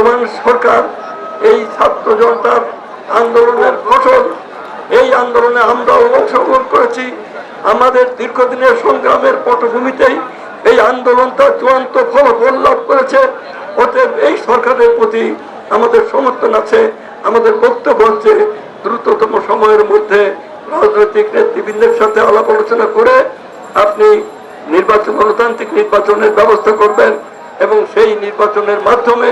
বর্তমান সরকার এই ছাত্র জনতার আন্দোলনের ফসল। এই আন্দোলনে আমরাও অংশগ্রহণ করেছি। আমাদের দীর্ঘদিনের সংগ্রামের পটভূমিতেই এই আন্দোলনটা চূড়ান্ত ফলাফল লাভ করেছে। অতএব এই সরকারের প্রতি আমাদের সমর্থন আছে। আমাদের বক্তব্য হচ্ছে দ্রুততম সময়ের মধ্যে রাজনৈতিক নেতৃবৃন্দের সাথে আলাপ আলোচনা করে আপনি গণতান্ত্রিক নির্বাচনের ব্যবস্থা করবেন এবং সেই নির্বাচনের মাধ্যমে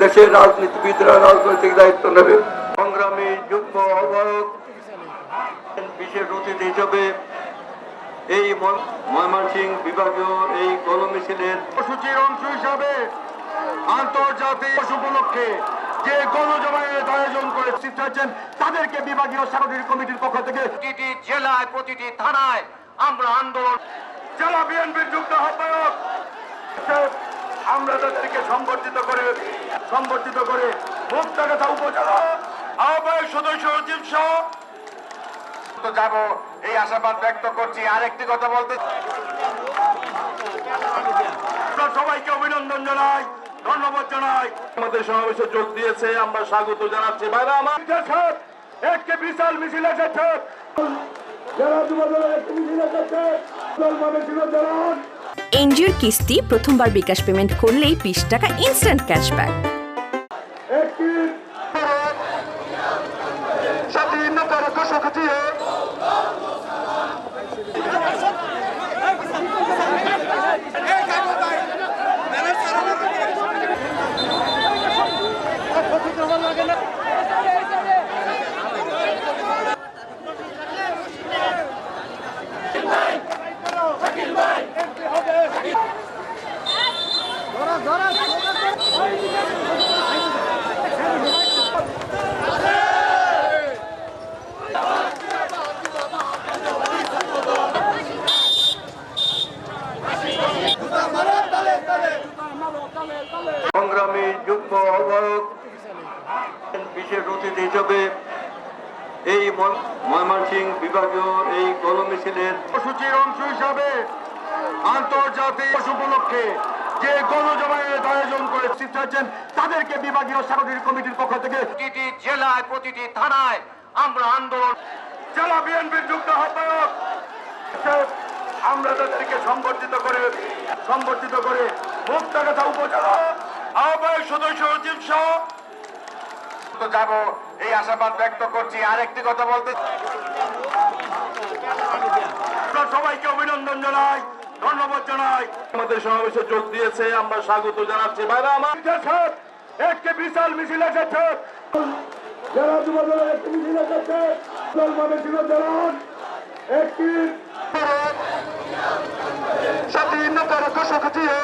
দেশের রাজনীতিবিদরা রাজনৈতিক দায়িত্ব নেবে। সংগ্রামী যুগ্ম আহ্বায়ক বিশেষ অতিথি হিসেবে এই ময়মনসিংহ বিভাগীয় এই গণমিছিলের কর্মসূচির অংশ হিসাবে আন্তর্জাতিক উপলক্ষে যে গণজমায়েত আয়োজন করে শিক্ষার্থীরা তাদেরকে বিভাগীয় সাংগঠনিক কমিটির পক্ষ থেকে প্রতিটি জেলায় প্রতিটি থানায় আমরা আন্দোলন জেলা বিএনপির যুগ্ম আহ্বায়ক আমরা তাদেরকে সংগঠিত করে মুক্তাগাছা উপজেলা আহ্বায়ক সদস্য সচিব সহ যাব এই আশাবাদ ব্যক্ত করছি। আরেকটি কথা বলতে সবাইকে অভিনন্দন জানাই, ধন্যবাদ জানাই। আমাদের সমাবেশে যোগ দিয়েছে, আমরা স্বাগত জানাচ্ছি। ভাইরা আমার একটি বিশাল মিছিল এসেছে, এনজিওর কিস্তি প্রথমবার বিকাশ পেমেন্ট করলেই 20 টাকা ইনস্ট্যান্ট ক্যাশব্যাক। সংগ্রামী যুগ্ম আহ্বায়ক বিশেষ অতিথি হিসেবে এই ময়মনসিংহ বিভাগীয় এই গণমিছিলের কর্মসূচির অংশ হিসাবে আন্তর্জাতিক উপলক্ষে যে গণজমায়েত আয়োজন করে শিক্ষার্থীরা তাদেরকে বিভাগীয় সাংগঠনিক কমিটির পক্ষ থেকে প্রতিটি জেলায় প্রতিটি থানায় আমরা আন্দোলন জেলা বিএনপির যুগ্ম আহ্বায়ক আমরা তাদেরকে সংগঠিত করে মুক্তাগাছা উপজেলা আহ্বায়ক সদস্য সচিব সহ যাব এই আশাবাদ ব্যক্ত করছি। আরেকটি কথা বলতে সবাইকে অভিনন্দন জানাই, ধন্যবাদ জানাই। আমাদের সমাবেশে যোগ দিয়েছে, আমরা স্বাগত জানাচ্ছি। ভাইরা আমার একটি বিশাল মিছিল এসেছে, একটি স্বাধীনতার ঘোষক দিয়ে